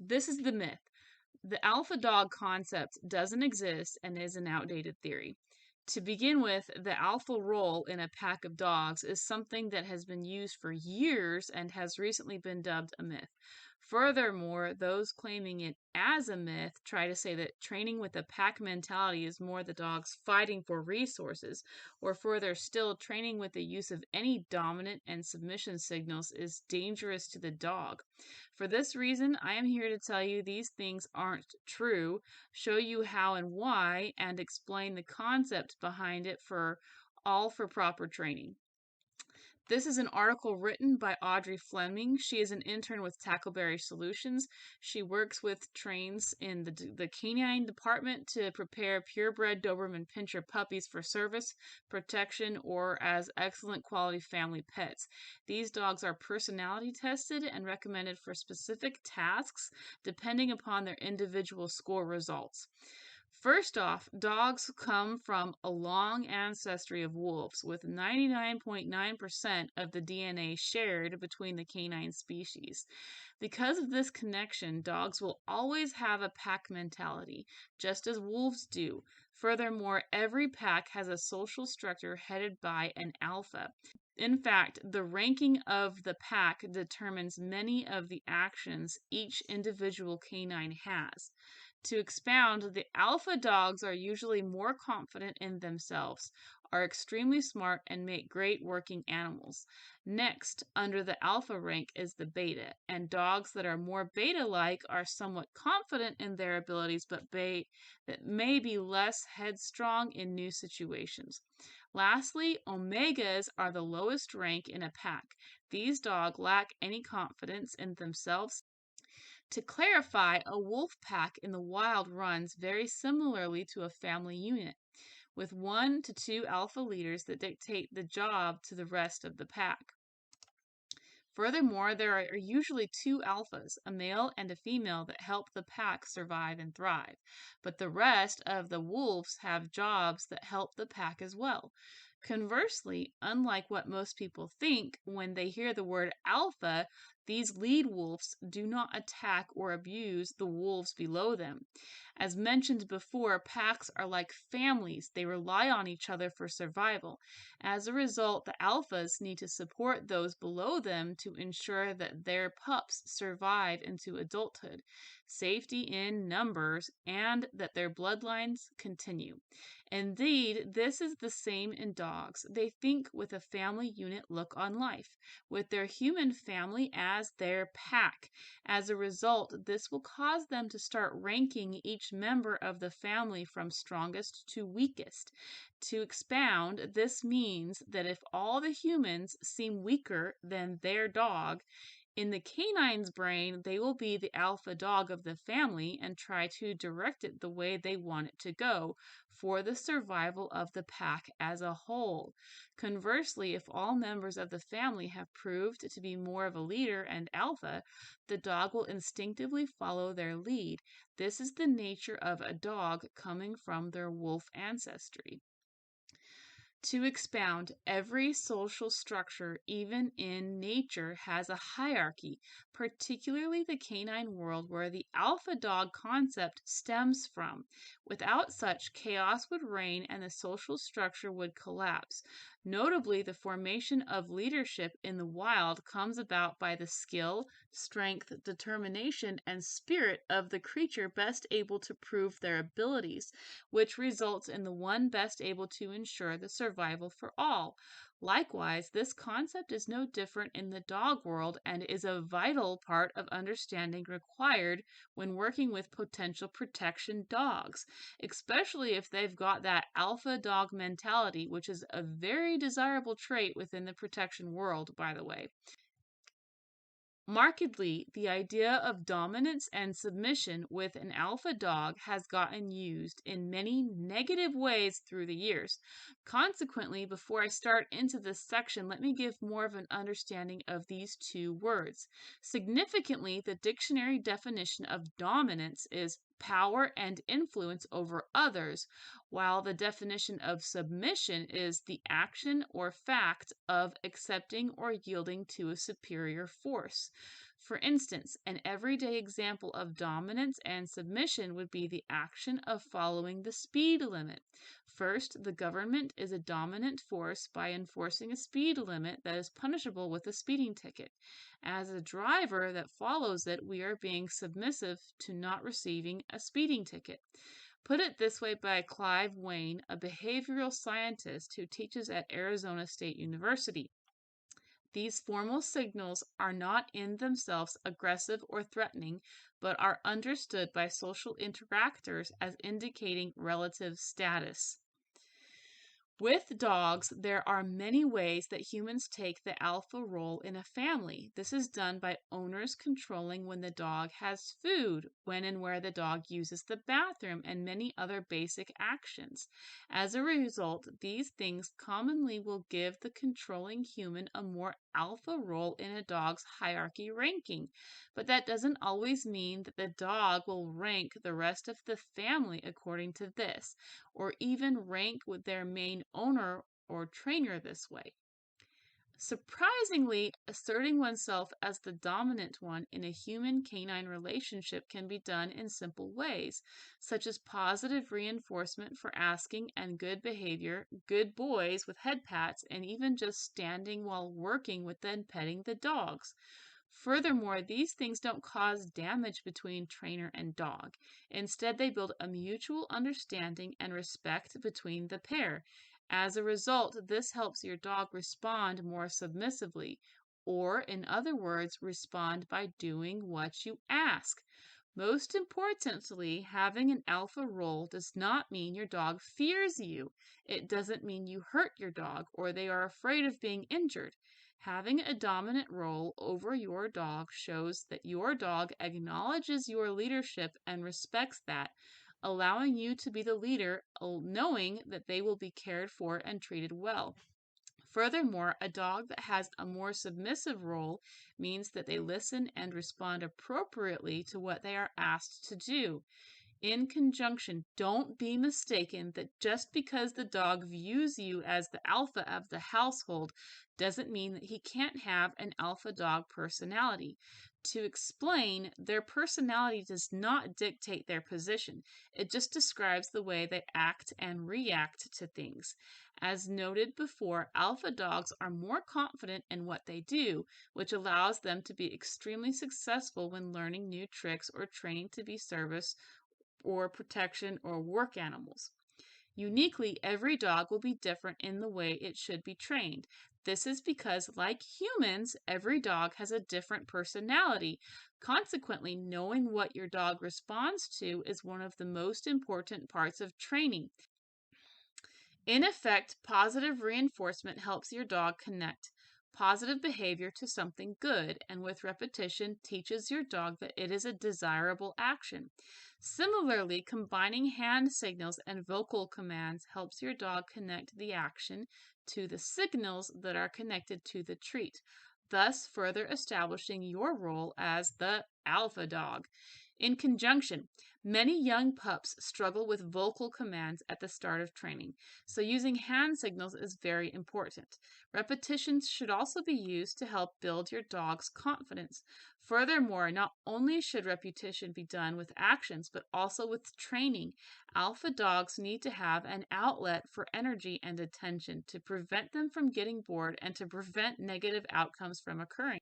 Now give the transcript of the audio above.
This is the myth. The alpha dog concept doesn't exist and is an outdated theory. To begin with, the alpha role in a pack of dogs is something that has been used for years and has recently been dubbed a myth. Furthermore, those claiming it as a myth try to say that training with a pack mentality is more the dogs fighting for resources, or further still, training with the use of any dominant and submission signals is dangerous to the dog. For this reason, I am here to tell you these things aren't true, show you how and why, and explain the concept behind it for proper training. This is an article written by Audrey Fleming. She is an intern with Tackleberry Solutions. She works with trains in the canine department to prepare purebred Doberman Pinscher puppies for service, protection, or as excellent quality family pets. These dogs are personality tested and recommended for specific tasks depending upon their individual score results. First off, dogs come from a long ancestry of wolves, with 99.9% of the DNA shared between the canine species. Because of this connection, dogs will always have a pack mentality, just as wolves do. Furthermore, every pack has a social structure headed by an alpha. In fact, the ranking of the pack determines many of the actions each individual canine has. To expound, the alpha dogs are usually more confident in themselves, are extremely smart, and make great working animals. Next, under the alpha rank is the beta, and dogs that are more beta-like are somewhat confident in their abilities, but that may be less headstrong in new situations. Lastly, omegas are the lowest rank in a pack. These dogs lack any confidence in themselves. To clarify, a wolf pack in the wild runs very similarly to a family unit, with 1 to 2 alpha leaders that dictate the job to the rest of the pack. Furthermore, there are usually 2 alphas, a male and a female, that help the pack survive and thrive. But the rest of the wolves have jobs that help the pack as well. Conversely, unlike what most people think when they hear the word alpha, these lead wolves do not attack or abuse the wolves below them. As mentioned before, packs are like families. They rely on each other for survival. As a result, the alphas need to support those below them to ensure that their pups survive into adulthood, safety in numbers, and that their bloodlines continue. Indeed, this is the same in dogs. They think with a family unit look on life, with their human family as their pack. As a result, this will cause them to start ranking each member of the family from strongest to weakest. To expound, this means that if all the humans seem weaker than their dog, in the canine's brain, they will be the alpha dog of the family and try to direct it the way they want it to go for the survival of the pack as a whole. Conversely, if all members of the family have proved to be more of a leader and alpha, the dog will instinctively follow their lead. This is the nature of a dog coming from their wolf ancestry. To expound, every social structure, even in nature, has a hierarchy, particularly the canine world where the alpha dog concept stems from. Without such, chaos would reign and the social structure would collapse. Notably, the formation of leadership in the wild comes about by the skill, strength, determination, and spirit of the creature best able to prove their abilities, which results in the one best able to ensure the survival for all. Likewise, this concept is no different in the dog world and is a vital part of understanding required when working with potential protection dogs, especially if they've got that alpha dog mentality, which is a very desirable trait within the protection world, by the way. Markedly, the idea of dominance and submission with an alpha dog has gotten used in many negative ways through the years. Consequently, before I start into this section, let me give more of an understanding of these 2 words. Significantly, the dictionary definition of dominance is power and influence over others, while the definition of submission is the action or fact of accepting or yielding to a superior force. For instance, an everyday example of dominance and submission would be the action of following the speed limit. First, the government is a dominant force by enforcing a speed limit that is punishable with a speeding ticket. As a driver that follows it, we are being submissive to not receiving a speeding ticket. Put it this way by Clive Wayne, a behavioral scientist who teaches at Arizona State University. These formal signals are not in themselves aggressive or threatening, but are understood by social interactors as indicating relative status. With dogs, there are many ways that humans take the alpha role in a family. This is done by owners controlling when the dog has food, when and where the dog uses the bathroom, and many other basic actions. As a result, these things commonly will give the controlling human a more alpha role in a dog's hierarchy ranking. But that doesn't always mean that the dog will rank the rest of the family according to this, or even rank with their main owner or trainer this way. Surprisingly, asserting oneself as the dominant one in a human canine relationship can be done in simple ways, such as positive reinforcement for asking and good behavior, good boys with head pats, and even just standing while working with and petting the dogs. Furthermore, these things don't cause damage between trainer and dog. Instead, they build a mutual understanding and respect between the pair. As a result, this helps your dog respond more submissively, or, in other words, respond by doing what you ask. Most importantly, having an alpha role does not mean your dog fears you. It doesn't mean you hurt your dog or they are afraid of being injured. Having a dominant role over your dog shows that your dog acknowledges your leadership and respects that, allowing you to be the leader, knowing that they will be cared for and treated well. Furthermore, a dog that has a more submissive role means that they listen and respond appropriately to what they are asked to do. In conjunction, don't be mistaken that just because the dog views you as the alpha of the household doesn't mean that he can't have an alpha dog personality. To explain, their personality does not dictate their position. It just describes the way they act and react to things. As noted before, alpha dogs are more confident in what they do, which allows them to be extremely successful when learning new tricks or training to be service or protection or work animals. Uniquely, every dog will be different in the way it should be trained. This is because, like humans, every dog has a different personality. Consequently, knowing what your dog responds to is one of the most important parts of training. In effect, positive reinforcement helps your dog connect positive behavior to something good, and with repetition teaches your dog that it is a desirable action. Similarly, combining hand signals and vocal commands helps your dog connect the action to the signals that are connected to the treat, thus further establishing your role as the alpha dog. In conjunction, many young pups struggle with vocal commands at the start of training, so using hand signals is very important. Repetitions should also be used to help build your dog's confidence. Furthermore, not only should repetition be done with actions, but also with training. Alpha dogs need to have an outlet for energy and attention to prevent them from getting bored and to prevent negative outcomes from occurring.